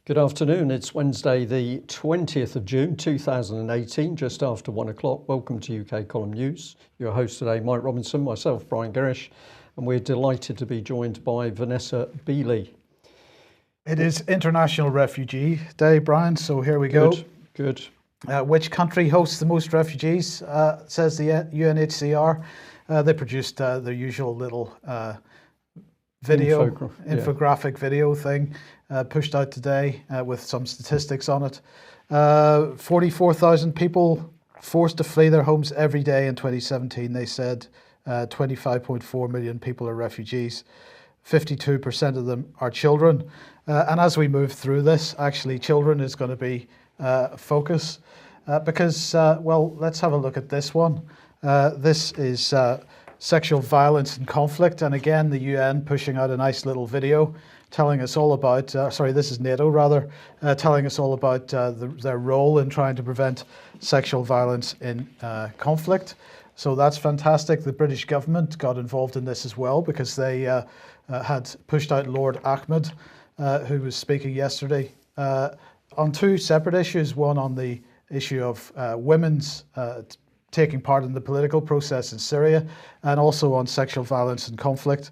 Good afternoon. It's Wednesday, the 20th of June, 2018, just after 1 o'clock. Welcome to UK Column News. Your host today, Mike Robinson, myself, Brian Gerrish, and we're delighted to be joined by Vanessa Beeley. It is International Refugee Day, Brian, so here we go. Good. Which country hosts the most refugees, says the UNHCR. They produced their usual little infographic video thing, pushed out today with some statistics on it. 44,000 people forced to flee their homes every day in 2017. They said 25.4 million people are refugees. 52% of them are children. And as we move through this, actually children is going to be a focus because, well, let's have a look at this one. This is sexual violence and conflict. And again, the UN pushing out a nice little video telling us all about, this is NATO rather, telling us all about their role in trying to prevent sexual violence in conflict. So that's fantastic. The British government got involved in this as well because they had pushed out Lord Ahmed, who was speaking yesterday, on two separate issues, one on the issue of women's taking part in the political process in Syria, and also on sexual violence and conflict.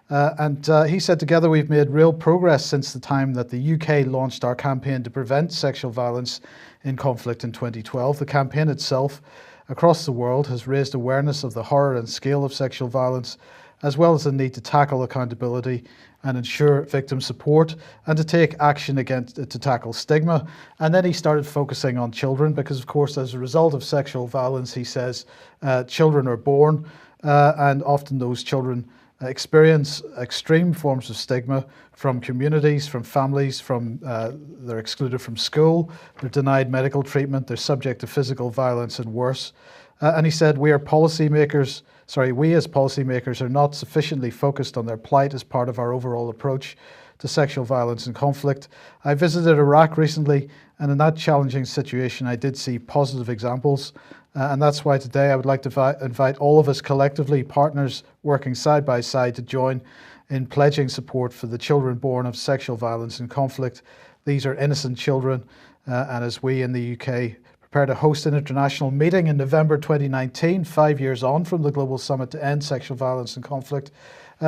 And he said, together we've made real progress since the time that the UK launched our campaign to prevent sexual violence in conflict in 2012. The campaign itself across the world has raised awareness of the horror and scale of sexual violence, as well as the need to tackle accountability and ensure victim support, and to take action to tackle stigma. And then he started focusing on children because, of course, as a result of sexual violence, he says, children are born and often those children experience extreme forms of stigma from communities, from families, they're excluded from school, they're denied medical treatment, they're subject to physical violence and worse. And he said, we as policymakers are not sufficiently focused on their plight as part of our overall approach to sexual violence and conflict. I visited Iraq recently, and in that challenging situation, I did see positive examples. And that's why today I would like to invite all of us collectively, partners working side by side, to join in pledging support for the children born of sexual violence and conflict. These are innocent children, and as we in the UK prepare to host an international meeting in November 2019, 5 years on from the Global Summit to End Sexual Violence and Conflict,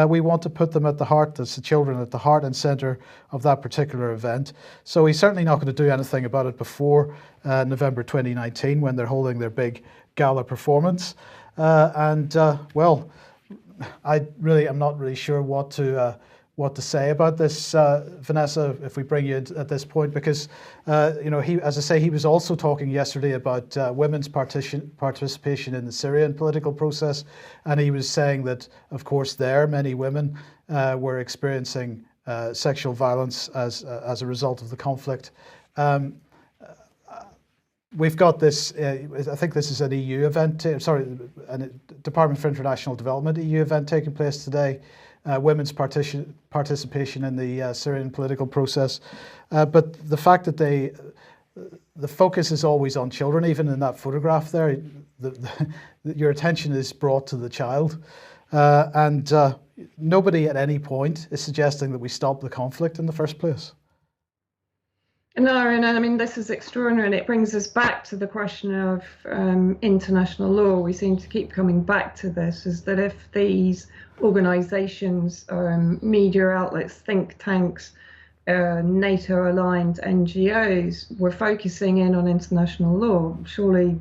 we want to put them at the heart, that's the children at the heart and centre of that particular event. So he's certainly not going to do anything about it before November 2019 when they're holding their big gala performance. Well, I really am not really sure what to say about this, Vanessa, if we bring you in at this point, because as I say, he was also talking yesterday about women's participation in the Syrian political process, and he was saying that, of course, many women were experiencing sexual violence as a result of the conflict. We've got this, I think this is an EU event, a Department for International Development EU event taking place today. Women's participation in the Syrian political process. But the fact that the focus is always on children, even in that photograph there, your attention is brought to the child. And nobody at any point is suggesting that we stop the conflict in the first place. No, and I mean, this is extraordinary, and it brings us back to the question of international law. We seem to keep coming back to this, is that if these organisations, media outlets, think tanks, NATO-aligned NGOs were focusing in on international law, surely,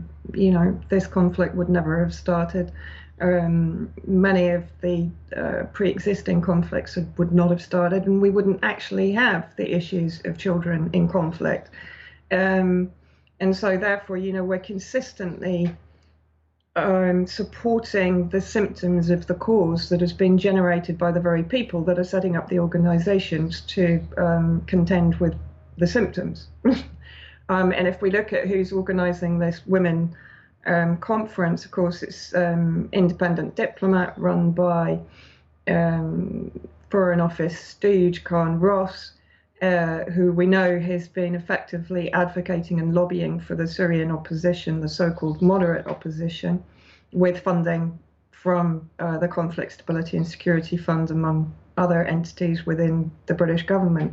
this conflict would never have started. Many of the pre-existing conflicts would not have started, and we wouldn't actually have the issues of children in conflict. And so therefore, we're consistently supporting the symptoms of the cause that has been generated by the very people that are setting up the organizations to contend with the symptoms. And if we look at who's organizing this women conference, of course, it's independent diplomat run by Foreign Office stooge Khan Ross, who we know has been effectively advocating and lobbying for the Syrian opposition, the so-called moderate opposition, with funding from the Conflict Stability and Security Fund, among other entities within the British government.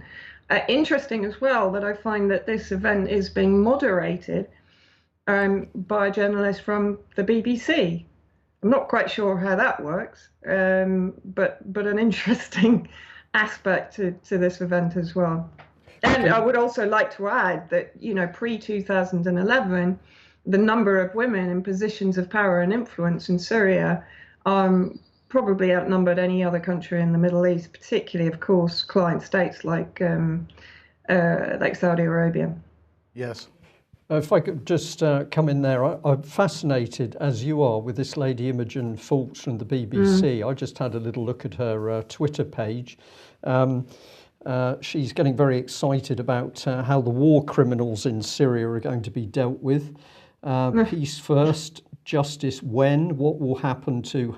Interesting as well that I find that this event is being moderated by a journalist from the BBC. I'm not quite sure how that works, but an interesting aspect to this event as well. And I would also like to add that, pre-2011, the number of women in positions of power and influence in Syria probably outnumbered any other country in the Middle East, particularly, of course, client states like Saudi Arabia. Yes. If I could just come in there, I'm fascinated, as you are, with this lady Imogen Foulkes from the BBC. I just had a little look at her Twitter page. She's getting very excited about how the war criminals in Syria are going to be dealt with. Peace first, justice when, what will happen to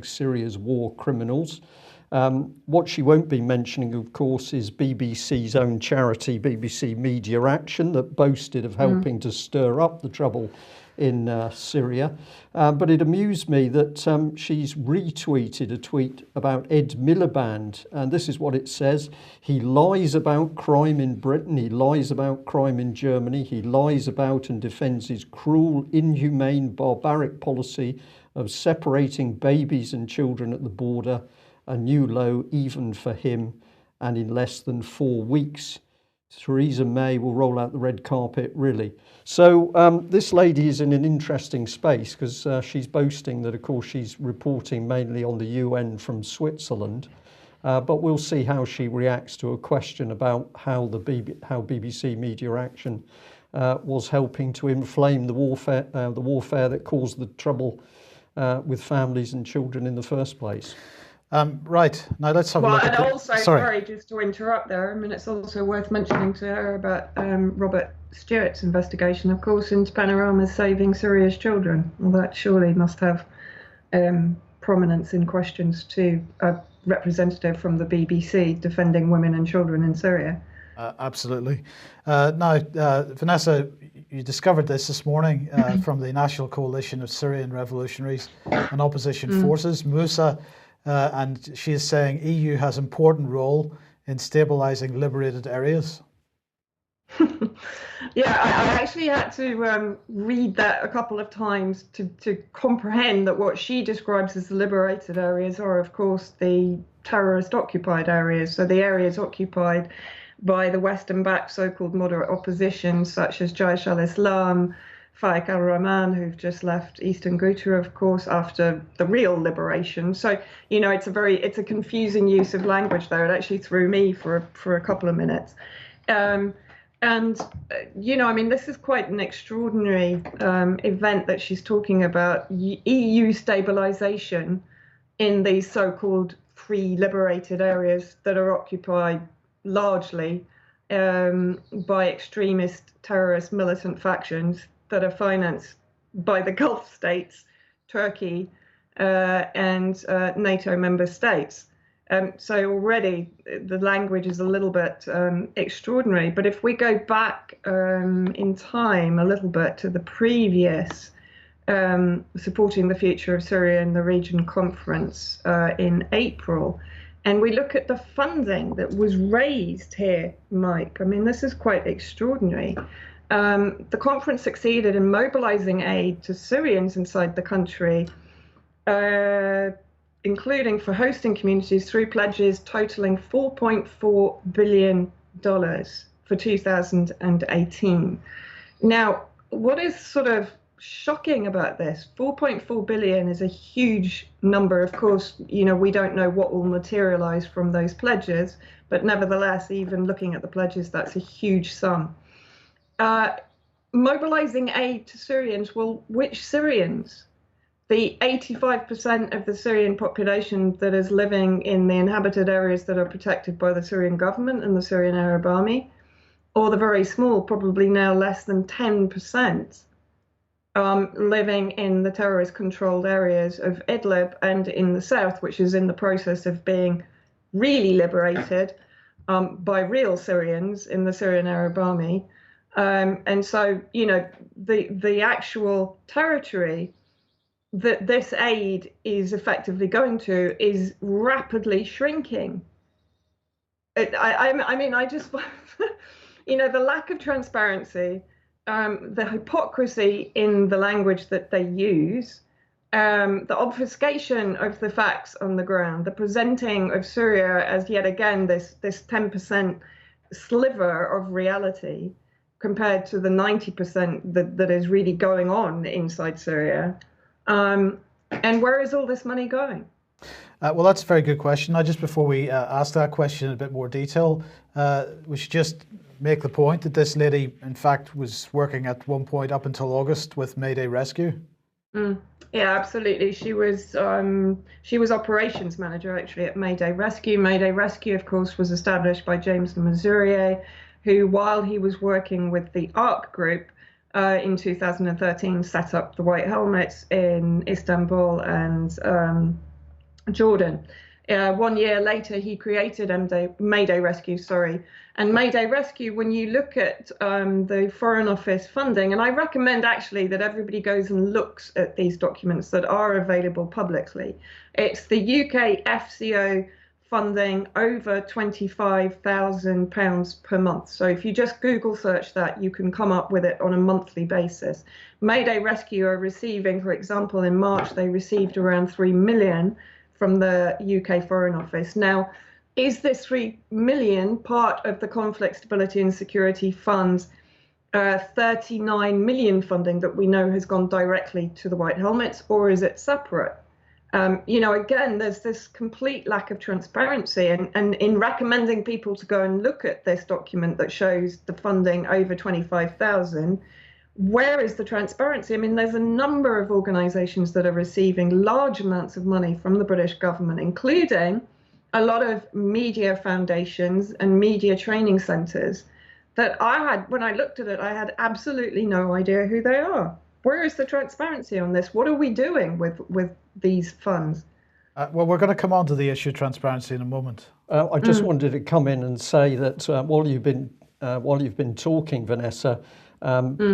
#Syria's war criminals. What she won't be mentioning, of course, is BBC's own charity, BBC Media Action, that boasted of helping to stir up the trouble in Syria. But it amused me that she's retweeted a tweet about Ed Miliband, and this is what it says. He lies about crime in Britain, he lies about crime in Germany, he lies about and defends his cruel, inhumane, barbaric policy of separating babies and children at the border, a new low even for him, and in less than 4 weeks. Theresa May will roll out the red carpet, really. So this lady is in an interesting space because she's boasting that, of course, she's reporting mainly on the UN from Switzerland. But we'll see how she reacts to a question about how BBC Media Action was helping to inflame the warfare that caused the trouble with families and children in the first place. Right, now let's have a look at also, sorry, just to interrupt there, I mean, it's also worth mentioning to her about Robert Stewart's investigation, of course, into Panorama's Saving Syria's Children. Well, that surely must have prominence in questions to a representative from the BBC defending women and children in Syria. Absolutely. Now, Vanessa, you discovered this morning from the National Coalition of Syrian Revolutionaries and Opposition Forces, Moussa, and she is saying EU has important role in stabilising liberated areas. Yeah, I actually had to read that a couple of times to comprehend that what she describes as the liberated areas are, of course, the terrorist occupied areas. So the areas occupied by the Western-backed so-called moderate opposition, such as Jaish al-Islam, Faik al-Rahman, who've just left Eastern Ghouta, of course, after the real liberation. So, it's a confusing use of language there. It actually threw me for a couple of minutes. This is quite an extraordinary event that she's talking about, EU stabilisation in these so-called free liberated areas that are occupied largely by extremist, terrorist, militant factions that are financed by the Gulf states, Turkey, and NATO member states. So already the language is a little bit extraordinary. But if we go back in time a little bit to the previous Supporting the Future of Syria in the Region conference in April, and we look at the funding that was raised here, Mike, I mean, this is quite extraordinary. The conference succeeded in mobilizing aid to Syrians inside the country, including for hosting communities through pledges totaling $4.4 billion for 2018. Now, what is sort of shocking about this, 4.4 billion is a huge number. Of course, we don't know what will materialize from those pledges, but nevertheless, even looking at the pledges, that's a huge sum. Mobilizing aid to Syrians, well, which Syrians? The 85% of the Syrian population that is living in the inhabited areas that are protected by the Syrian government and the Syrian Arab Army, or the very small, probably now less than 10%, living in the terrorist-controlled areas of Idlib and in the south, which is in the process of being really liberated by real Syrians in the Syrian Arab Army. And so, the actual territory that this aid is effectively going to is rapidly shrinking. I mean, I just, the lack of transparency, the hypocrisy in the language that they use, the obfuscation of the facts on the ground, the presenting of Syria as yet again this 10% sliver of reality compared to the 90% that is really going on inside Syria. And where is all this money going? Well, that's a very good question. Now, just before we ask that question in a bit more detail, we should just make the point that this lady, in fact, was working at one point up until August with Mayday Rescue. Yeah, absolutely. She was operations manager actually at Mayday Rescue. Mayday Rescue, of course, was established by James Mazurier, who, while he was working with the ARC group in 2013, set up the White Helmets in Istanbul and Jordan. 1 year later, he created Mayday Rescue, And Mayday Rescue, when you look at the Foreign Office funding, and I recommend actually that everybody goes and looks at these documents that are available publicly. It's the UK FCO funding over £25,000 per month. So if you just Google search that, you can come up with it on a monthly basis. Mayday Rescue are receiving, for example, in March, they received around 3 million from the UK Foreign Office. Now, is this 3 million part of the Conflict, Stability and Security Fund's 39 million funding that we know has gone directly to the White Helmets, or is it separate? Again, there's this complete lack of transparency, and in recommending people to go and look at this document that shows the funding over 25,000, where is the transparency? I mean, there's a number of organisations that are receiving large amounts of money from the British government, including a lot of media foundations and media training centres that when I looked at it, I had absolutely no idea who they are. Where is the transparency on this? What are we doing with these funds? Well, we're going to come on to the issue of transparency in a moment. I just wanted to come in and say that while you've been talking, Vanessa,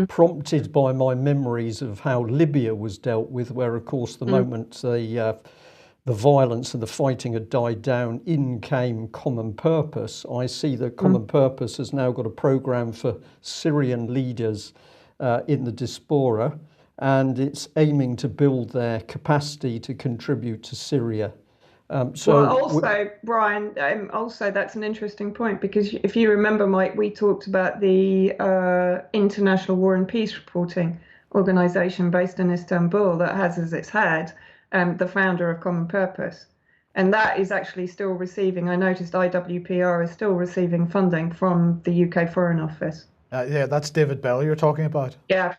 prompted by my memories of how Libya was dealt with, where, of course, the moment the violence and the fighting had died down, in came Common Purpose. I see that Common Purpose has now got a programme for Syrian leaders in the diaspora, and it's aiming to build their capacity to contribute to Syria. Brian, that's an interesting point, because if you remember, Mike, we talked about the International War and Peace Reporting Organisation based in Istanbul that has as its head the founder of Common Purpose. And that is actually still receiving, I noticed IWPR is still receiving funding from the UK Foreign Office. Yeah, that's David Bell you're talking about. Yeah.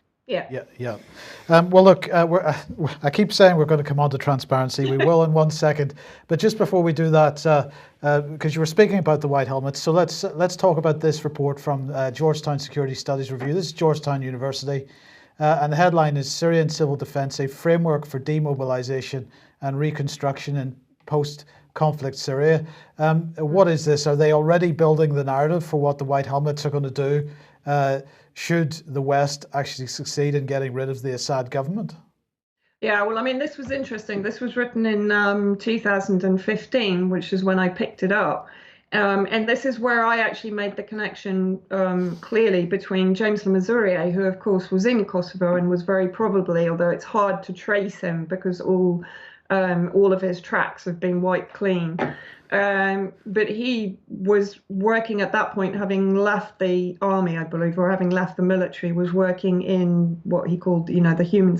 Well, look, I keep saying we're going to come on to transparency. We will in 1 second. But just before we do that, because you were speaking about the White Helmets, so let's talk about this report from Georgetown Security Studies Review. This is Georgetown University. And the headline is Syrian Civil Defence, a Framework for Demobilisation and Reconstruction in Post-Conflict Syria. What is this? Are they already building the narrative for what the White Helmets are going to do should the West actually succeed in getting rid of the Assad government? Yeah, well, I mean, this was interesting. This was written in 2015, which is when I picked it up. And this is where I actually made the connection clearly between James Mazurier, who, of course, was in Kosovo and was very probably, although it's hard to trace him because all of his tracks have been wiped clean. But he was working at that point, having left the army, I believe, or having left the military, was working in what he called, the humanitarian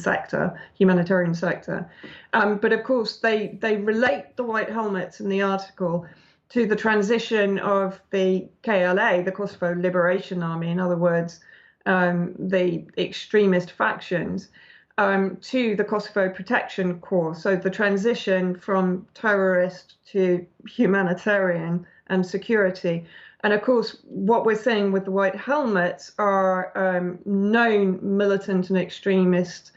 sector. But of course, they relate the White Helmets in the article to the transition of the KLA, the Kosovo Liberation Army, in other words, the extremist factions, to the Kosovo Protection Corps. So the transition from terrorist to humanitarian and security. And of course, what we're seeing with the White Helmets are known militant and extremist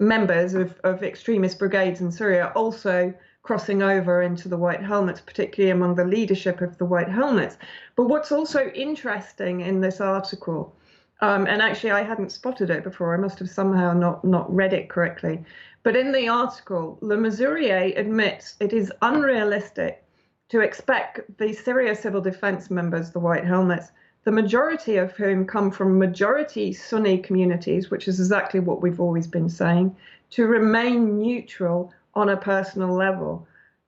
members of extremist brigades in Syria, also crossing over into the White Helmets, particularly among the leadership of the White Helmets. But what's also interesting in this article, and actually I hadn't spotted it before, I must have somehow not read it correctly, but in the article, Le Mazurier admits it is unrealistic to expect the Syria civil defense members, the White Helmets, the majority of whom come from majority Sunni communities, which is exactly what we've always been saying, to remain neutral on a personal level.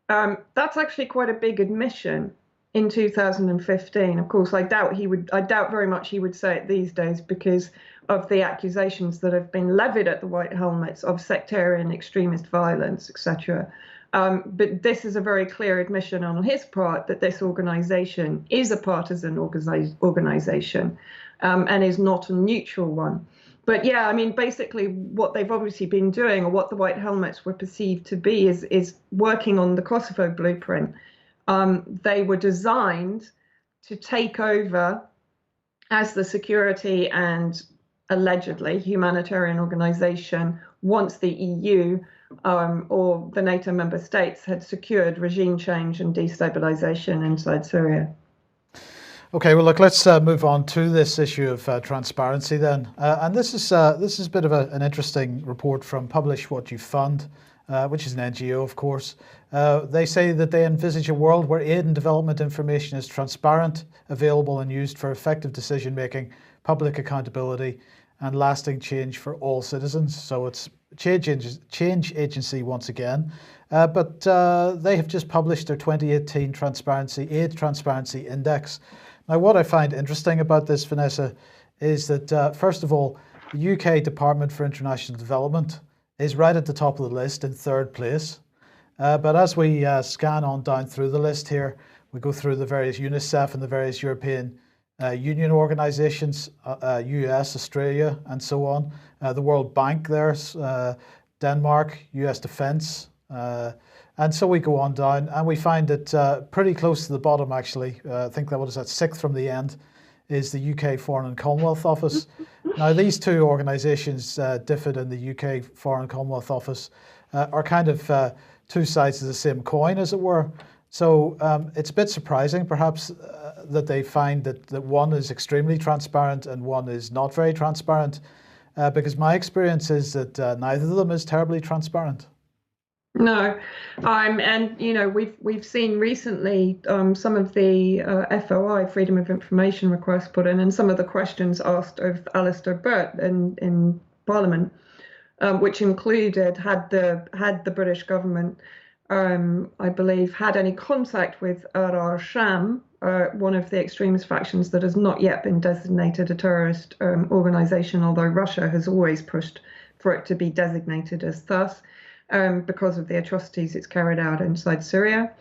That's actually quite a big admission in 2015. Of course, I doubt very much he would say it these days because of the accusations that have been levied at the White Helmets of sectarian extremist violence, etc. But this is a very clear admission on his part that this organization is a partisan organization and is not a neutral one. But yeah, I mean, basically what they've obviously been doing, or what the White Helmets were perceived to be, is working on the Kosovo blueprint. They were designed to take over as the security and allegedly humanitarian organization once the EU or the NATO member states had secured regime change and destabilization inside Syria. Okay, well, look, let's move on to this issue of transparency then. And this is a bit of an interesting report from Publish What You Fund, which is an NGO, of course. They say that they envisage a world where aid and development information is transparent, available and used for effective decision-making, public accountability and lasting change for all citizens. So it's change agency once again. But they have just published their 2018 Aid Transparency Index. Now, what I find interesting about this, Vanessa, is that, first of all, the UK Department for International Development is right at the top of the list in 3rd place. But as we scan on down through the list here, we go through the various UNICEF and the various European Union organizations, US, Australia, and so on. The World Bank there's Denmark, US Defence, and so we go on down and we find it pretty close to the bottom actually. I think that was at 6th from the end is the UK Foreign and Commonwealth Office. Now these two organisations, DFID and the UK Foreign and Commonwealth Office, are kind of two sides of the same coin, as it were. So it's a bit surprising perhaps that they find that one is extremely transparent and one is not very transparent, because my experience is that neither of them is terribly transparent. No, and you know we've seen recently some of the FOI, Freedom of Information requests put in, and some of the questions asked of Alistair Burt in Parliament, which included had the British government, I believe, had any contact with Sham, one of the extremist factions that has not yet been designated a terrorist organisation, although Russia has always pushed for it to be designated as thus. Because of the atrocities it's carried out inside Syria,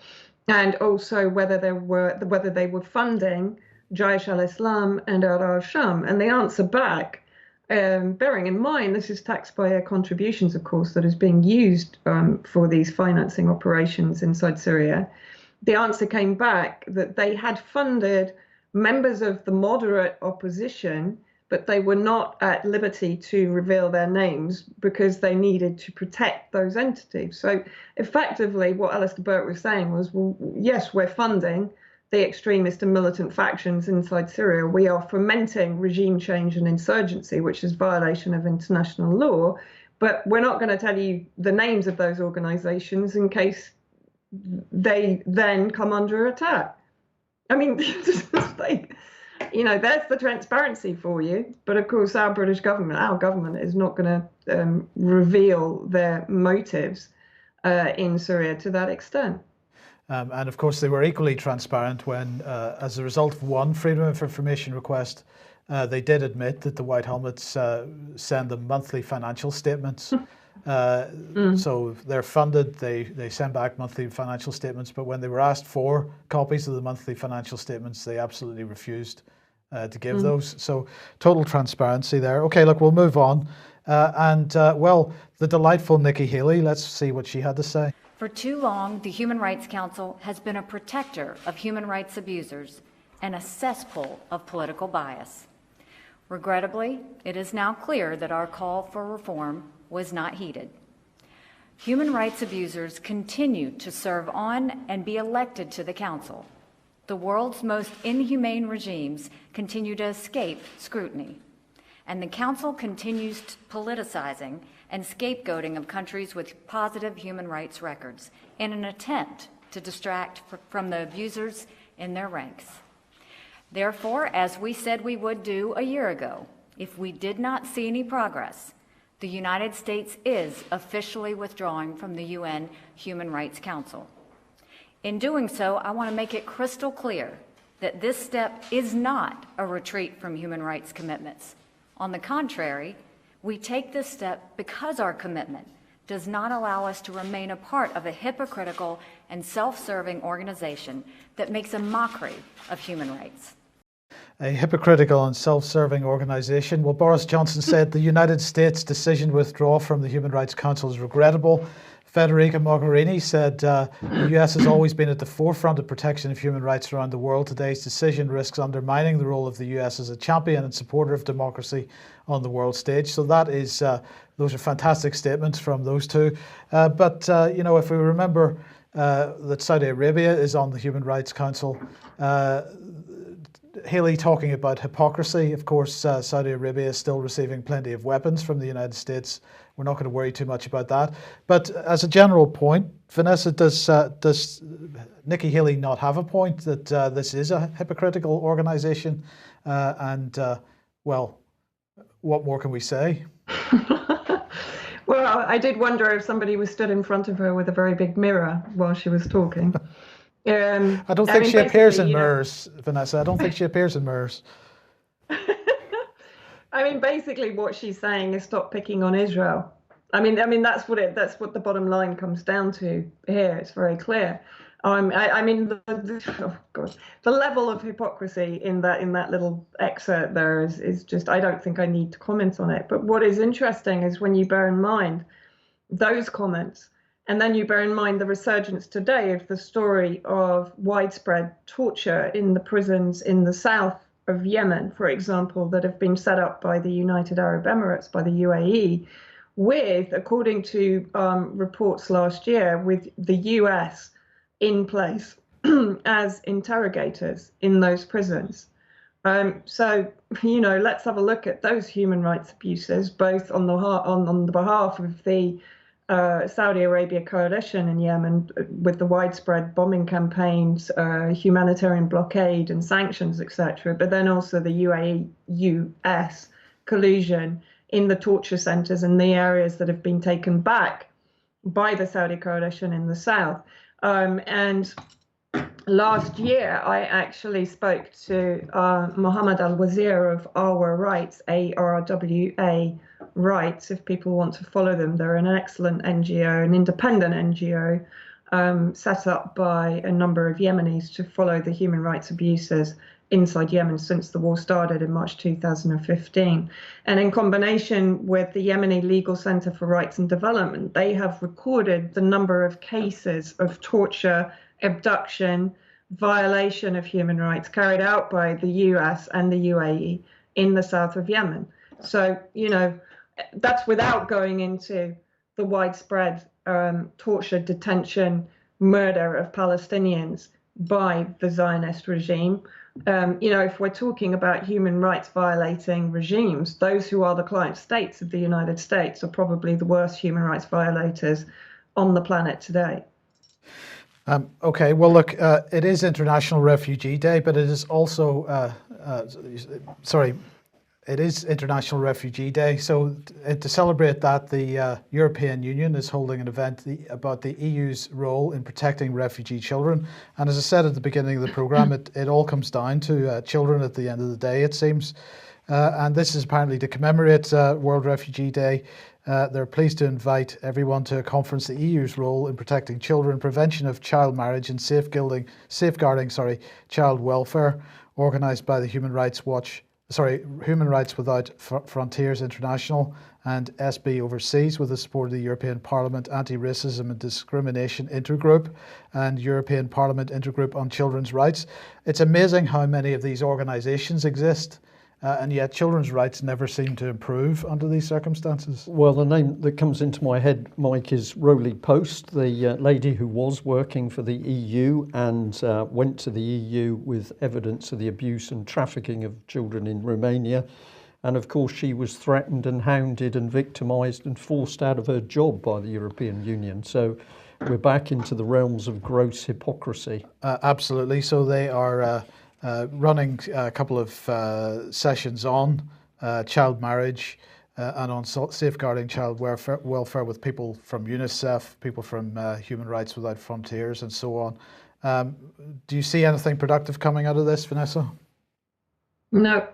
and also whether they were funding Jaish al-Islam and al-Sham. And the answer back, bearing in mind this is taxpayer contributions, of course, that is being used for these financing operations inside Syria. The answer came back that they had funded members of the moderate opposition, but they were not at liberty to reveal their names because they needed to protect those entities. So effectively what Alistair Burt was saying was, well, yes, we're funding the extremist and militant factions inside Syria. We are fomenting regime change and insurgency, which is violation of international law, but we're not going to tell you the names of those organizations in case they then come under attack. I mean, you know, there's the transparency for you. But of course, our government is not going to reveal their motives in Syria to that extent. And of course, they were equally transparent when, as a result of one Freedom of Information request, they did admit that the White Helmets send them monthly financial statements. So they're funded, they send back monthly financial statements, but when they were asked for copies of the monthly financial statements, they absolutely refused to give those. So total transparency there. Okay, look, we'll move on. Well, the delightful Nikki Haley, let's see what she had to say. For too long, the Human Rights Council has been a protector of human rights abusers and a cesspool of political bias. Regrettably, it is now clear that our call for reform was not heeded. Human rights abusers continue to serve on and be elected to the Council. The world's most inhumane regimes continue to escape scrutiny, and the Council continues politicizing and scapegoating of countries with positive human rights records in an attempt to distract from the abusers in their ranks. Therefore, as we said we would do a year ago, if we did not see any progress, the United States is officially withdrawing from the UN Human Rights Council. In doing so, I want to make it crystal clear that this step is not a retreat from human rights commitments. On the contrary, we take this step because our commitment does not allow us to remain a part of a hypocritical and self-serving organization that makes a mockery of human rights. A hypocritical and self-serving organisation. Well, Boris Johnson said the United States' decision to withdraw from the Human Rights Council is regrettable. Federica Mogherini said the US has always been at the forefront of protection of human rights around the world. Today's decision risks undermining the role of the US as a champion and supporter of democracy on the world stage. So that is, those are fantastic statements from those two. But you know, if we remember that Saudi Arabia is on the Human Rights Council, Haley talking about hypocrisy. Of course, Saudi Arabia is still receiving plenty of weapons from the United States. We're not going to worry too much about that. But as a general point, Vanessa, does Nikki Haley not have a point that this is a hypocritical organisation? Well, what more can we say? Well, I did wonder if somebody was stood in front of her with a very big mirror while she was talking. I don't think she appears in mirrors, Vanessa. I don't think she appears in mirrors. I mean, basically, what she's saying is stop picking on Israel. I mean, that's what the bottom line comes down to here. It's very clear. I mean, the level of hypocrisy in that little excerpt there is just. I don't think I need to comment on it. But what is interesting is when you bear in mind those comments. And then you bear in mind the resurgence today of the story of widespread torture in the prisons in the south of Yemen, for example, that have been set up by the United Arab Emirates, by the UAE, with, according to reports last year, with the US in place as interrogators in those prisons. So, you know, let's have a look at those human rights abuses, both on the behalf of the Saudi Arabia coalition in Yemen, with the widespread bombing campaigns, humanitarian blockade and sanctions, etc., but then also the UAE-US collusion in the torture centres and the areas that have been taken back by the Saudi coalition in the south. And last year, I actually spoke to Mohammed Al-Wazir of Arwa Rights, ARWA Rights, if people want to follow them. They're an excellent NGO, an independent NGO, set up by a number of Yemenis to follow the human rights abuses inside Yemen since the war started in March 2015. And in combination with the Yemeni Legal Center for Rights and Development, they have recorded the number of cases of torture, abduction, violation of human rights carried out by the US and the UAE in the south of Yemen. So, you know, that's without going into the widespread torture, detention, murder of Palestinians by the Zionist regime. You know, if we're talking about human rights violating regimes, those who are the client states of the United States are probably the worst human rights violators on the planet today. Okay, well, look, it is International Refugee Day, but it is also, it is International Refugee Day. So to celebrate that, the European Union is holding an event about the EU's role in protecting refugee children. And as I said at the beginning of the programme, it all comes down to children at the end of the day, it seems. And this is apparently to commemorate World Refugee Day. They're pleased to invite everyone to a conference, the EU's role in protecting children, prevention of child marriage and safeguarding child welfare, organised by the Human Rights Without Frontiers International and SB Overseas, with the support of the European Parliament Anti-Racism and Discrimination Intergroup and European Parliament Intergroup on Children's Rights. It's amazing how many of these organisations exist. And yet children's rights never seem to improve under these circumstances. Well, the name that comes into my head, Mike, is Roly Post, the lady who was working for the EU and went to the EU with evidence of the abuse and trafficking of children in Romania. And of course, she was threatened and hounded and victimised and forced out of her job by the European Union. So we're back into the realms of gross hypocrisy. Absolutely. So they are running a couple of sessions on child marriage and on safeguarding child welfare with people from UNICEF, people from Human Rights Without Frontiers, and so on. Do you see anything productive coming out of this, Vanessa? No.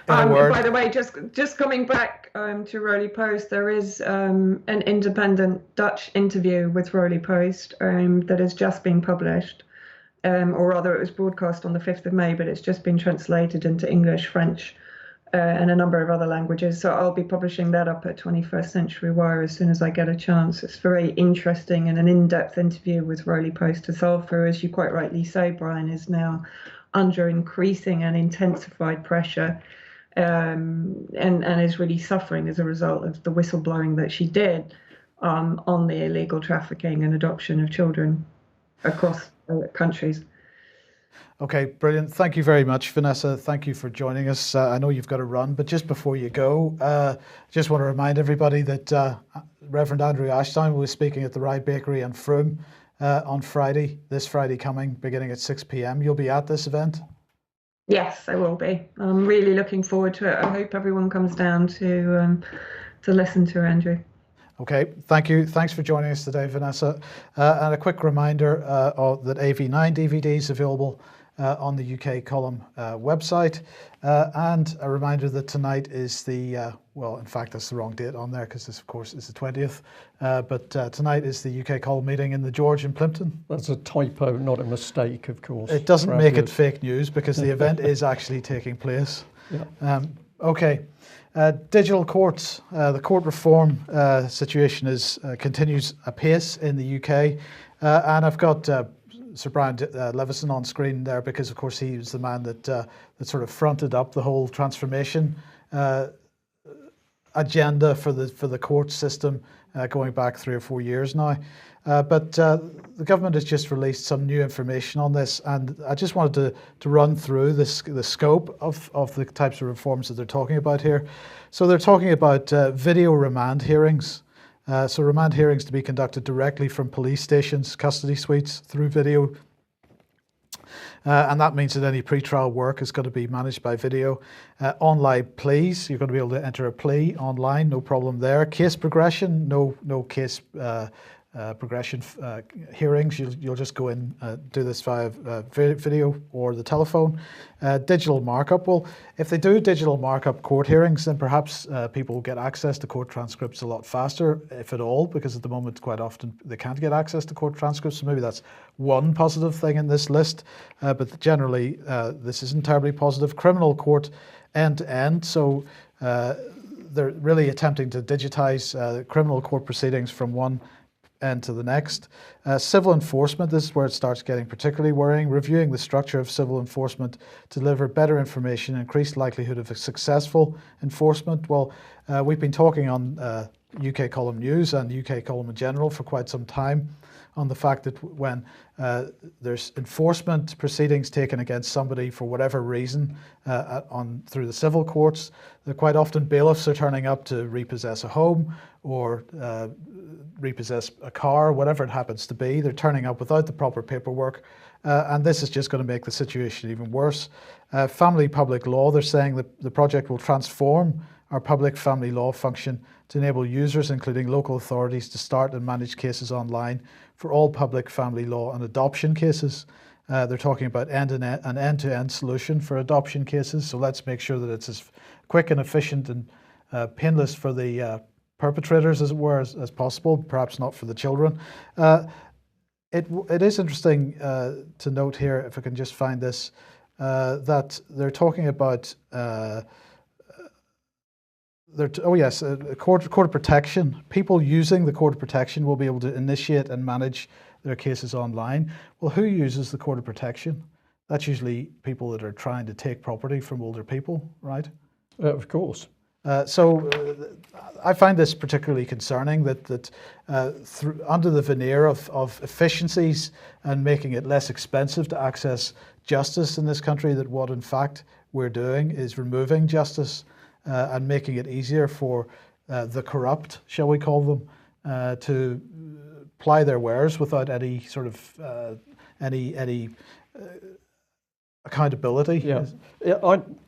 Word. By the way, just coming back to Roly Post, there is an independent Dutch interview with Roly Post that has just been published, or rather it was broadcast on the 5th of May, but it's just been translated into English, French, and a number of other languages. So I'll be publishing that up at 21st Century Wire as soon as I get a chance. It's very interesting and an in-depth interview with Roly Post herself, who, as you quite rightly say, Brian, is now under increasing and intensified pressure, and is really suffering as a result of the whistleblowing that she did on the illegal trafficking and adoption of children across countries. Okay, brilliant. Thank you very much, Vanessa. Thank you for joining us. I know you've got to run, but just before you go, just want to remind everybody that Reverend Andrew Ashdown will be speaking at the Rye Bakery in Frome on Friday, this Friday coming, beginning at 6 p.m. You'll be at this event? Yes, I will be. I'm really looking forward to it. I hope everyone comes down to listen to Andrew. Okay, thank you. Thanks for joining us today, Vanessa. And a quick reminder that AV9 DVD is available on the UK Column website. And a reminder that tonight is the, well, in fact, that's the wrong date on there because this, of course, is the 20th. But tonight is the UK Column meeting in the George in Plimpton. That's a typo, not a mistake, of course. It doesn't make it fake news because the event is actually taking place. Yeah. Okay. Digital courts, the court reform situation continues apace in the UK. And I've got Sir Brian Levison on screen there because, of course, he was the man that sort of fronted up the whole transformation agenda for the court system going back 3 or 4 years now. But the government has just released some new information on this, and I just wanted to run through the scope of the types of reforms that they're talking about here. So they're talking about video remand hearings. So remand hearings to be conducted directly from police stations, custody suites, through video. And that means that any pre-trial work is going to be managed by video. Online pleas, you're going to be able to enter a plea online, no problem there. Case progression, no case progression hearings. You'll just go in, do this via video or the telephone. Digital markup. Well, if they do digital markup court hearings, then perhaps people will get access to court transcripts a lot faster, if at all, because at the moment quite often they can't get access to court transcripts. So maybe that's one positive thing in this list. But generally, this isn't terribly positive. Criminal court end to end. So they're really attempting to digitize criminal court proceedings from one end to the next. Civil enforcement, this is where it starts getting particularly worrying. Reviewing the structure of civil enforcement to deliver better information, increased likelihood of a successful enforcement. Well, we've been talking on UK Column News and UK Column in general for quite some time on the fact that when there's enforcement proceedings taken against somebody for whatever reason through the civil courts, that quite often bailiffs are turning up to repossess a home or repossess a car, whatever it happens to be. They're turning up without the proper paperwork, and this is just going to make the situation even worse. Family public law, they're saying that the project will transform our public family law function to enable users, including local authorities, to start and manage cases online for all public family law and adoption cases. They're talking about an end-to-end solution for adoption cases. So let's make sure that it's as quick and efficient and painless for the perpetrators, as it were, as possible, perhaps not for the children. It is interesting to note here, if I can just find this, that they're talking about a court of protection. People using the court of protection will be able to initiate and manage their cases online. Well, who uses the court of protection? That's usually people that are trying to take property from older people, right? Of course. So I find this particularly concerning that under the veneer of efficiencies and making it less expensive to access justice in this country, that what in fact we're doing is removing justice and making it easier for the corrupt, shall we call them, to ply their wares without any sort of any accountability. Yeah,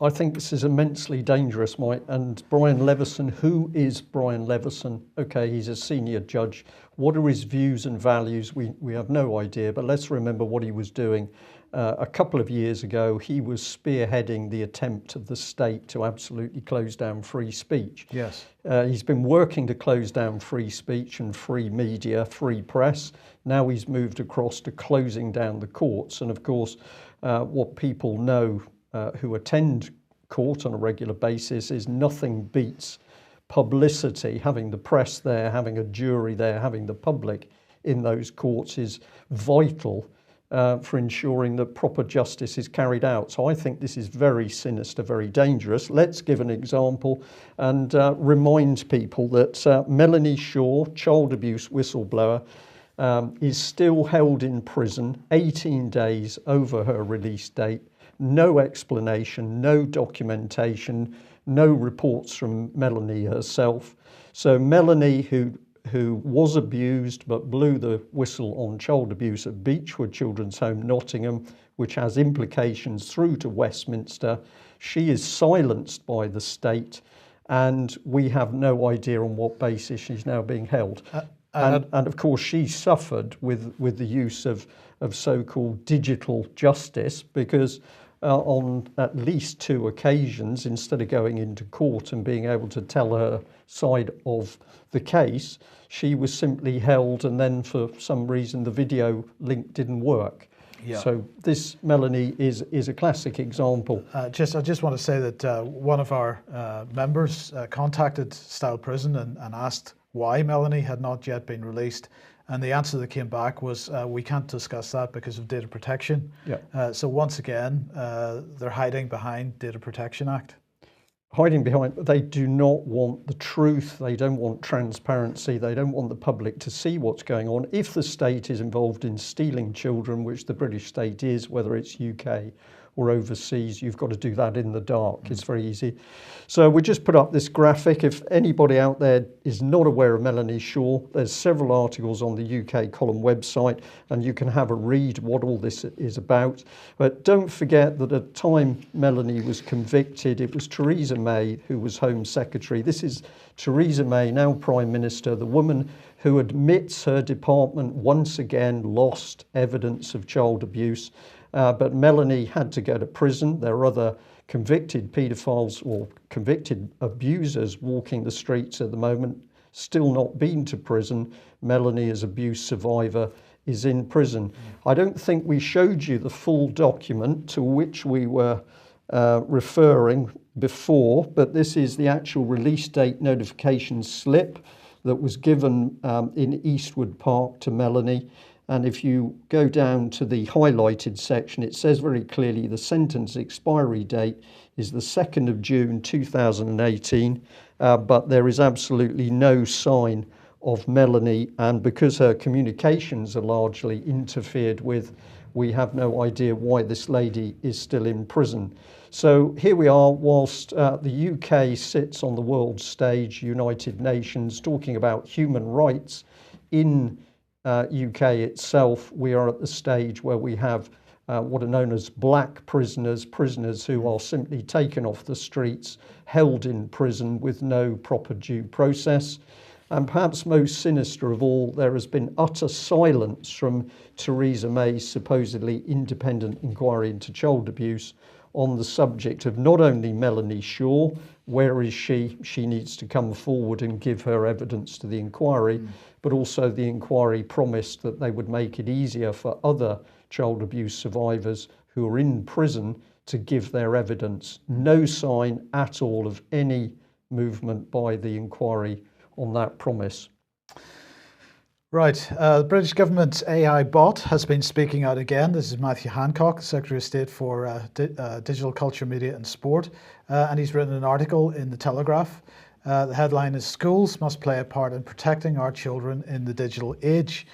I think this is immensely dangerous, Mike. And Brian Leveson, who is Brian Leveson? Okay, he's a senior judge. What are his views and values? We have no idea, but let's remember what he was doing. A couple of years ago, he was spearheading the attempt of the state to absolutely close down free speech. Yes. He's been working to close down free speech and free media, free press. Now he's moved across to closing down the courts. And of course, what people know who attend court on a regular basis is nothing beats publicity. Having the press there, having a jury there, having the public in those courts is vital for ensuring that proper justice is carried out. So I think this is very sinister, very dangerous. Let's give an example and remind people that Melanie Shaw, child abuse whistleblower, is still held in prison 18 days over her release date. No explanation, no documentation, no reports from Melanie herself. So Melanie, who was abused but blew the whistle on child abuse at Beechwood Children's Home, Nottingham, which has implications through to Westminster, she is silenced by the state, and we have no idea on what basis she's now being held. And of course, she suffered with the use of so-called digital justice, because on at least 2 occasions, instead of going into court and being able to tell her side of the case, she was simply held, and then for some reason the video link didn't work. Yeah. So this, Melanie, is a classic example. I just want to say that one of our members contacted Style Prison and asked why Melanie had not yet been released. And the answer that came back was, we can't discuss that because of data protection. Yeah. So once again, they're hiding behind Data Protection Act. Hiding behind, they do not want the truth, they don't want transparency, they don't want the public to see what's going on. If the state is involved in stealing children, which the British state is, whether it's UK or overseas, you've got to do that in the dark. It's very easy. So we just put up this graphic. If anybody out there is not aware of Melanie Shaw, there's several articles on the UK Column website, and you can have a read what all this is about. But don't forget that at the time Melanie was convicted, it was Theresa May who was Home Secretary. This is Theresa May, now Prime Minister, the woman who admits her department once again lost evidence of child abuse. But Melanie had to go to prison. There are other convicted paedophiles or convicted abusers walking the streets at the moment, still not been to prison. Melanie, as abuse survivor, is in prison. I don't think we showed you the full document to which we were referring before, but this is the actual release date notification slip that was given in Eastwood Park to Melanie. And if you go down to the highlighted section, it says very clearly the sentence expiry date is the 2nd of June 2018, but there is absolutely no sign of Melanie, and because her communications are largely interfered with, we have no idea why this lady is still in prison. So here we are, whilst the UK sits on the world stage, United Nations, talking about human rights in UK itself, we are at the stage where we have what are known as black prisoners, prisoners who are simply taken off the streets, held in prison with no proper due process. And perhaps most sinister of all, there has been utter silence from Theresa May's supposedly independent inquiry into child abuse on the subject of not only Melanie Shaw, where is she? She needs to come forward and give her evidence to the inquiry, but also the inquiry promised that they would make it easier for other child abuse survivors who are in prison to give their evidence. No sign at all of any movement by the inquiry on that promise. Right, the British government's AI bot has been speaking out again. This is Matthew Hancock, Secretary of State for Digital Culture, Media and Sport, and he's written an article in The Telegraph. The headline is "Schools Must Play a Part in Protecting Our Children in the Digital Age."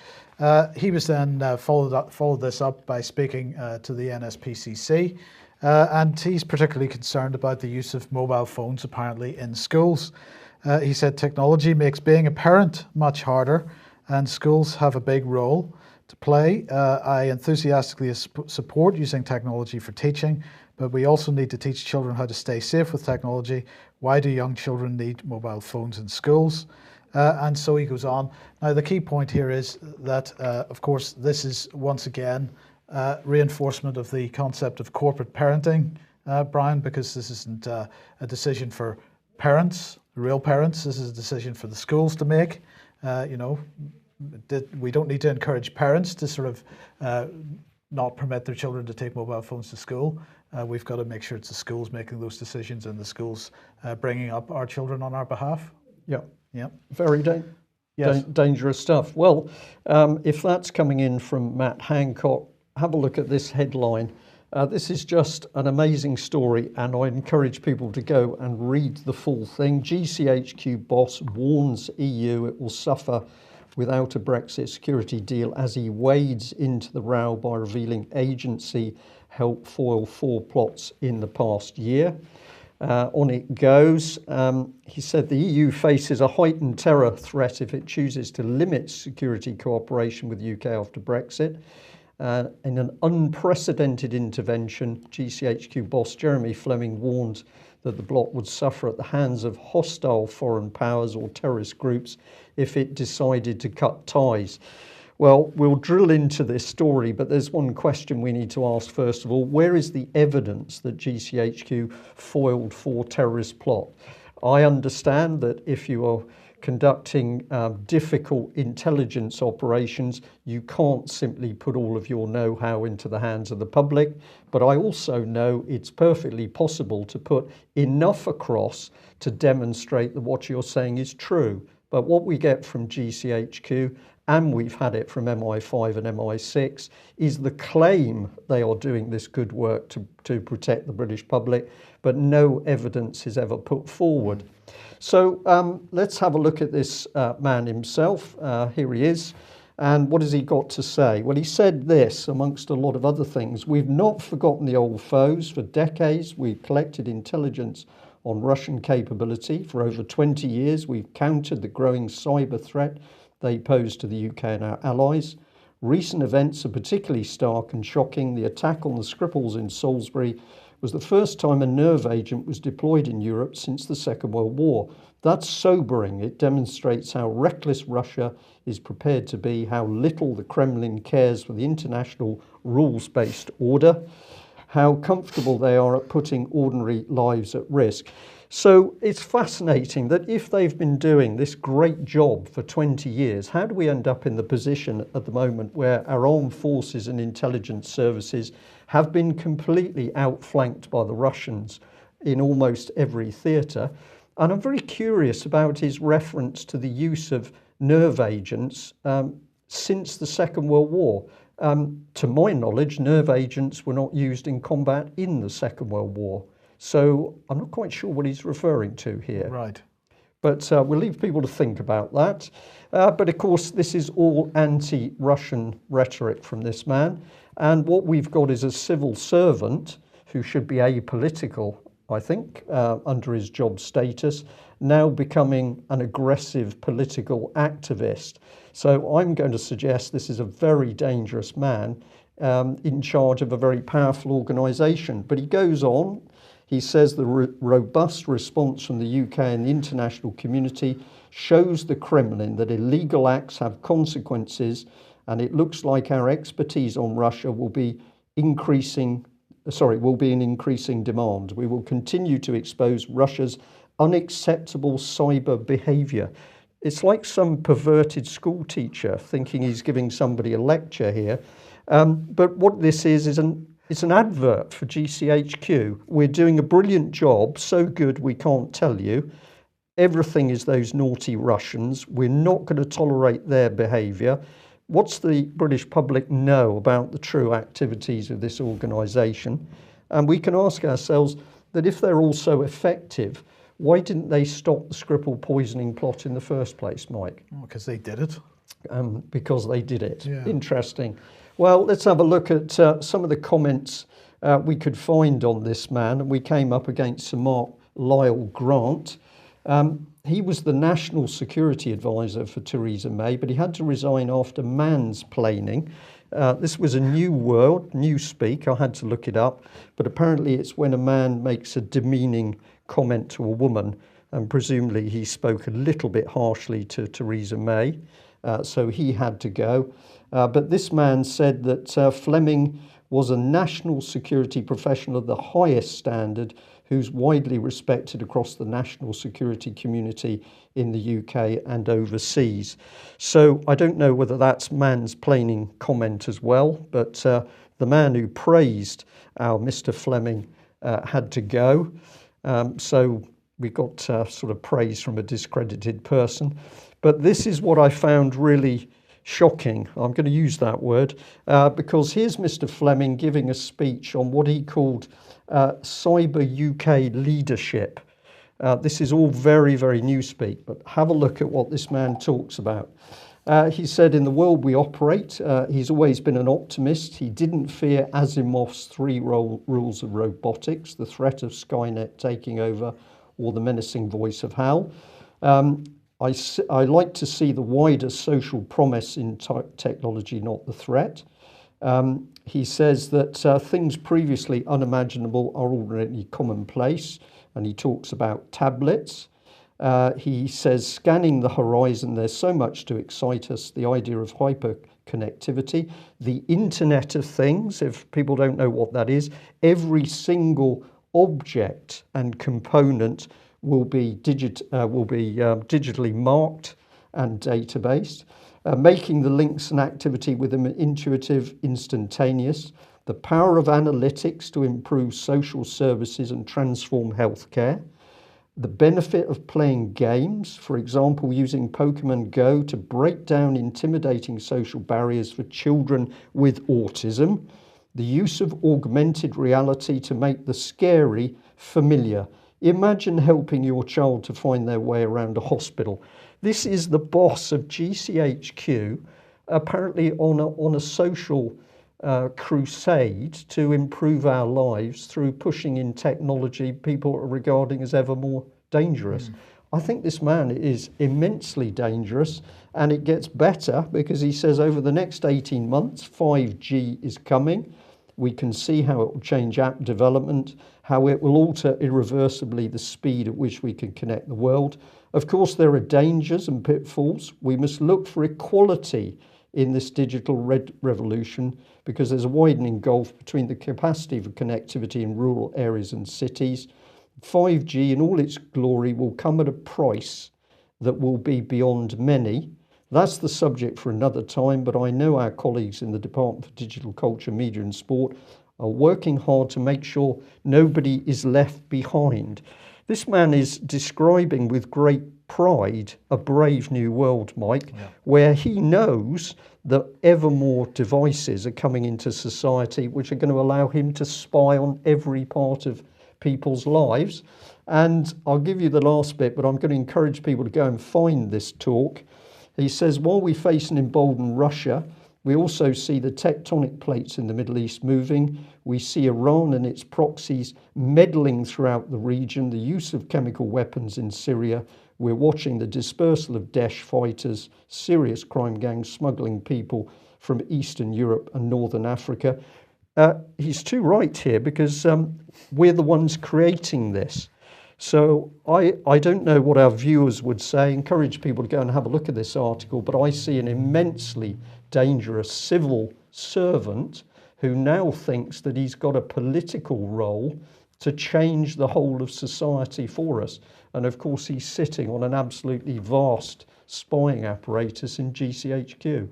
He was then followed this up by speaking to the NSPCC, and he's particularly concerned about the use of mobile phones apparently in schools. He said technology makes being a parent much harder, and schools have a big role to play. I enthusiastically support using technology for teaching, but we also need to teach children how to stay safe with technology. Why do young children need mobile phones in schools? And so he goes on. Now, the key point here is that, of course, this is once again reinforcement of the concept of corporate parenting, Brian, because this isn't a decision for parents, real parents. This is a decision for the schools to make. You know, we don't need to encourage parents to sort of not permit their children to take mobile phones to school. We've got to make sure it's the schools making those decisions and the schools bringing up our children on our behalf. Yeah. Yeah. Very dangerous stuff. Well, if that's coming in from Matt Hancock, have a look at this headline. This is just an amazing story, and I encourage people to go and read the full thing. GCHQ boss warns EU it will suffer without a Brexit security deal as he wades into the row by revealing agency helped foil 4 plots in the past year. On it goes. He said the EU faces a heightened terror threat if it chooses to limit security cooperation with the UK after Brexit. In an unprecedented intervention, GCHQ boss Jeremy Fleming warned that the bloc would suffer at the hands of hostile foreign powers or terrorist groups if it decided to cut ties. Well, we'll drill into this story, but there's one question we need to ask first of all. Where is the evidence that GCHQ foiled 4 terrorist plot? I understand that if you are conducting difficult intelligence operations, you can't simply put all of your know-how into the hands of the public. But I also know it's perfectly possible to put enough across to demonstrate that what you're saying is true. But what we get from GCHQ, and we've had it from MI5 and MI6, is the claim they are doing this good work to protect the British public, but no evidence is ever put forward. So let's have a look at this man himself. Here he is. And what has he got to say? Well, he said this, amongst a lot of other things. We've not forgotten the old foes. For decades, we've collected intelligence on Russian capability. For over 20 years, we've countered the growing cyber threat they pose to the UK and our allies. Recent events are particularly stark and shocking. The attack on the Skripals in Salisbury was the first time a nerve agent was deployed in Europe since the Second World War. That's sobering. It demonstrates how reckless Russia is prepared to be, how little the Kremlin cares for the international rules-based order, how comfortable they are at putting ordinary lives at risk. So it's fascinating that if they've been doing this great job for 20 years, how do we end up in the position at the moment where our armed forces and intelligence services have been completely outflanked by the Russians in almost every theatre? And I'm very curious about his reference to the use of nerve agents since the Second World War. To my knowledge, nerve agents were not used in combat in the Second World War. So I'm not quite sure what he's referring to here. Right. But we'll leave people to think about that. But of course, this is all anti-Russian rhetoric from this man. And what we've got is a civil servant who should be apolitical, I think, under his job status, now becoming an aggressive political activist. So I'm going to suggest this is a very dangerous man in charge of a very powerful organisation. But he goes on. He says the robust response from the UK and the international community shows the Kremlin that illegal acts have consequences, and it looks like our expertise on Russia will be in increasing demand. We will continue to expose Russia's unacceptable cyber behaviour. It's like some perverted school teacher thinking he's giving somebody a lecture here. But what this is it's an advert for GCHQ. We're doing a brilliant job, so good we can't tell you. Everything is those naughty Russians. We're not going to tolerate their behaviour. What's the British public know about the true activities of this organisation? And we can ask ourselves that if they're all so effective, why didn't they stop the Skripal poisoning plot in the first place, Mike? Because they did it. Because they did it. Yeah. Interesting. Well, let's have a look at some of the comments we could find on this man. And we came up against Sir Mark Lyle Grant. he was the national security advisor for Theresa May, but he had to resign after mansplaining. This was a new word, new speak. I had to look it up, but apparently it's when a man makes a demeaning comment to a woman, and presumably he spoke a little bit harshly to Theresa May, so he had to go. But this man said that Fleming was a national security professional of the highest standard who's widely respected across the national security community in the UK and overseas. So I don't know whether that's mansplaining comment as well, but the man who praised our Mr. Fleming had to go. So we got sort of praise from a discredited person. But this is what I found really shocking. I'm going to use that word because here's Mr. Fleming giving a speech on what he called Cyber UK leadership. This is all very, very newspeak, but have a look at what this man talks about. He said, in the world we operate, he's always been an optimist. He didn't fear Asimov's 3 rules of robotics, the threat of Skynet taking over, or the menacing voice of HAL. I like to see the wider social promise in technology, not the threat. He says that things previously unimaginable are already commonplace, and he talks about tablets. He says, scanning the horizon, there's so much to excite us, the idea of hyperconnectivity, the Internet of Things, if people don't know what that is, every single object and component will be digitally marked and databased, making the links and activity with them intuitive, instantaneous, the power of analytics to improve social services and transform healthcare, the benefit of playing games, for example, using Pokemon Go to break down intimidating social barriers for children with autism, the use of augmented reality to make the scary familiar. Imagine helping your child to find their way around a hospital. This is the boss of GCHQ, apparently on a social crusade to improve our lives through pushing in technology people are regarding as ever more dangerous. I think this man is immensely dangerous, and it gets better because he says over the next 18 months, 5G is coming. We can see how it will change app development, how it will alter irreversibly the speed at which we can connect the world. Of course, there are dangers and pitfalls. We must look for equality in this digital revolution because there's a widening gulf between the capacity for connectivity in rural areas and cities. 5G in all its glory will come at a price that will be beyond many. That's the subject for another time, but I know our colleagues in the Department for Digital Culture, Media and Sport are working hard to make sure nobody is left behind. This man is describing with great pride a brave new world, Mike, where he knows that ever more devices are coming into society which are going to allow him to spy on every part of people's lives. And I'll give you the last bit, but I'm going to encourage people to go and find this talk. He says, while we face an emboldened Russia, we also see the tectonic plates in the Middle East moving. We see Iran and its proxies meddling throughout the region, the use of chemical weapons in Syria. We're watching the dispersal of Daesh fighters, serious crime gangs smuggling people from Eastern Europe and Northern Africa. He's too right here because we're the ones creating this. So I don't know what our viewers would say. I encourage people to go and have a look at this article, but I see an immensely dangerous civil servant who now thinks that he's got a political role to change the whole of society for us. And of course, he's sitting on an absolutely vast spying apparatus in GCHQ.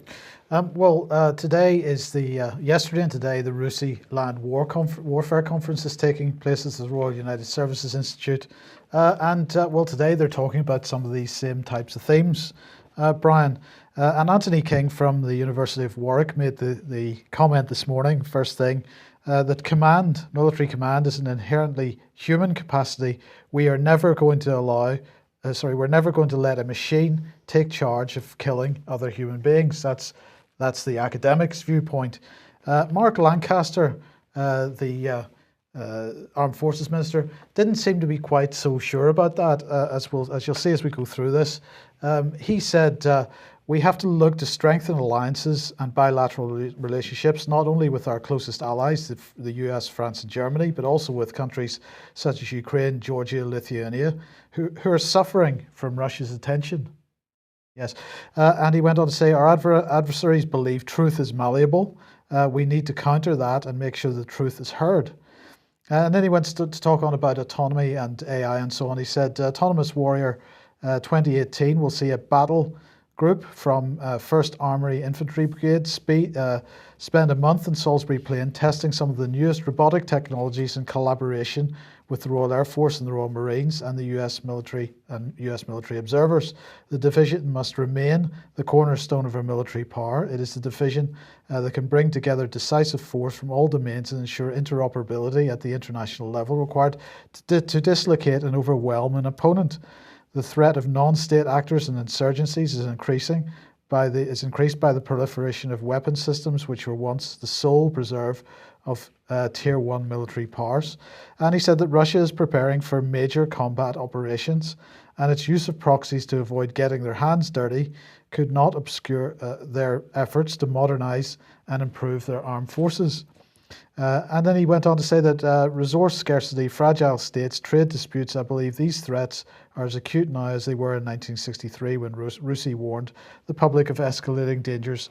Today is yesterday and today the Rusi Land Warfare Conference is taking place at the Royal United Services Institute. Today they're talking about some of these same types of themes, Brian. And Anthony King from the University of Warwick made the comment this morning, first thing, that military command is an inherently human capacity. We are never going to we're never going to let a machine take charge of killing other human beings. That's the academic's viewpoint. Mark Lancaster, the Armed Forces Minister, didn't seem to be quite so sure about that, as you'll see as we go through this. He said, we have to look to strengthen alliances and bilateral relationships, not only with our closest allies, the US, France and Germany, but also with countries such as Ukraine, Georgia, Lithuania, who are suffering from Russia's attention. Yes, and he went on to say, our adversaries believe truth is malleable. We need to counter that and make sure the truth is heard. And then he went to talk on about autonomy and AI and so on. He said, Autonomous Warrior 2018 will see a battle group from 1st Armoury Infantry Brigade spend a month in Salisbury Plain testing some of the newest robotic technologies in collaboration with the Royal Air Force and the Royal Marines and the US military and US military observers. The division must remain the cornerstone of our military power. It is the division that can bring together decisive force from all domains and ensure interoperability at the international level required to dislocate and overwhelm an opponent. The threat of non-state actors and insurgencies is increased by the proliferation of weapon systems which were once the sole preserve of Tier 1 military powers. And he said that Russia is preparing for major combat operations, and its use of proxies to avoid getting their hands dirty could not obscure their efforts to modernize and improve their armed forces. And then he went on to say that resource scarcity, fragile states, trade disputes, I believe these threats are as acute now as they were in 1963 when Russia warned the public of escalating dangers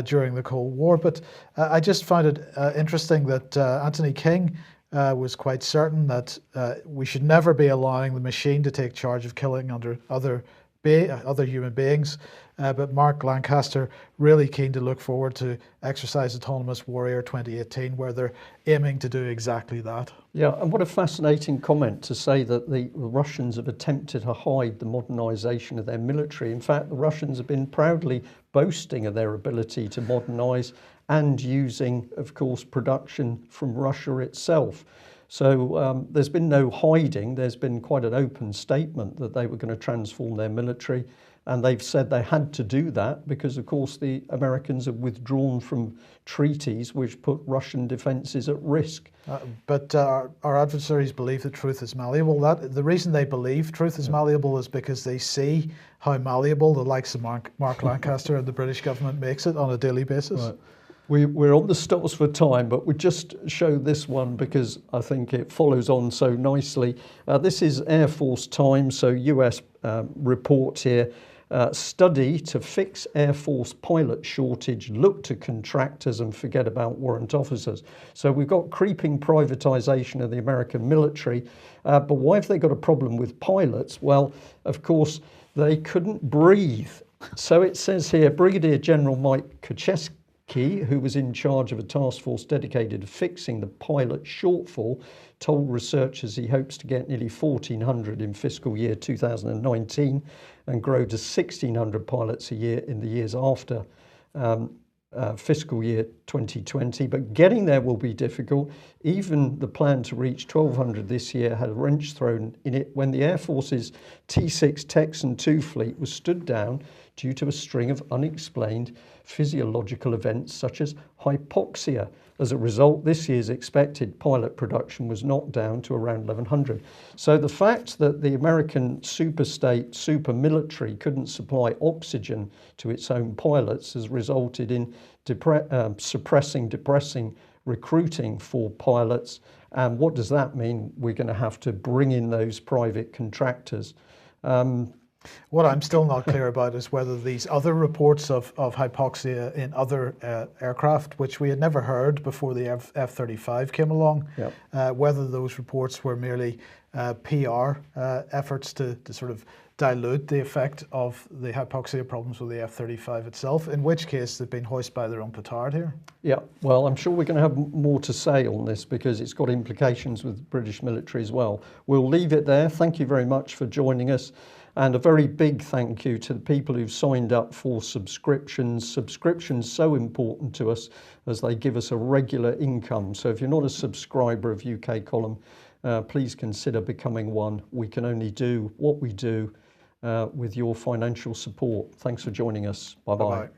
during the Cold War. But I just found it interesting that Anthony King was quite certain that we should never be allowing the machine to take charge of killing other human beings. But Mark Lancaster really keen to look forward to Exercise Autonomous Warrior 2018, where they're aiming to do exactly that. Yeah, and what a fascinating comment to say that the Russians have attempted to hide the modernisation of their military. In fact, the Russians have been proudly boasting of their ability to modernise and using, of course, production from Russia itself. So there's been no hiding. There's been quite an open statement that they were going to transform their military. And they've said they had to do that because, of course, the Americans have withdrawn from treaties which put Russian defences at risk. But our adversaries believe that truth is malleable. The reason they believe truth is malleable is because they see how malleable the likes of Mark Lancaster and the British government makes it on a daily basis. Right. We're on the stops for time, but we just show this one because I think it follows on so nicely. This is Air Force Times, so US report here. Study to fix Air Force pilot shortage, look to contractors and forget about warrant officers. So we've got creeping privatisation of the American military, but why have they got a problem with pilots? Well, of course, they couldn't breathe. So it says here, Brigadier General Mike Kucheski, who was in charge of a task force dedicated to fixing the pilot shortfall, told researchers he hopes to get nearly 1,400 in fiscal year 2019 and grow to 1,600 pilots a year in the years after fiscal year 2020. But getting there will be difficult. Even the plan to reach 1,200 this year had a wrench thrown in it when the Air Force's T-6 Texan II fleet was stood down due to a string of unexplained physiological events such as hypoxia. As a result, this year's expected pilot production was knocked down to around 1,100. So the fact that the American superstate, super military couldn't supply oxygen to its own pilots has resulted in depressing recruiting for pilots. And what does that mean? We're going to have to bring in those private contractors. What I'm still not clear about is whether these other reports of hypoxia in other aircraft, which we had never heard before the F-35 came along, whether those reports were merely PR efforts to sort of dilute the effect of the hypoxia problems with the F-35 itself, in which case they've been hoisted by their own petard here. Yeah, well, I'm sure we're going to have more to say on this because it's got implications with the British military as well. We'll leave it there. Thank you very much for joining us. And a very big thank you to the people who've signed up for subscriptions. Subscriptions so important to us as they give us a regular income. So if you're not a subscriber of UK Column, please consider becoming one. We can only do what we do with your financial support. Thanks for joining us. Bye-bye.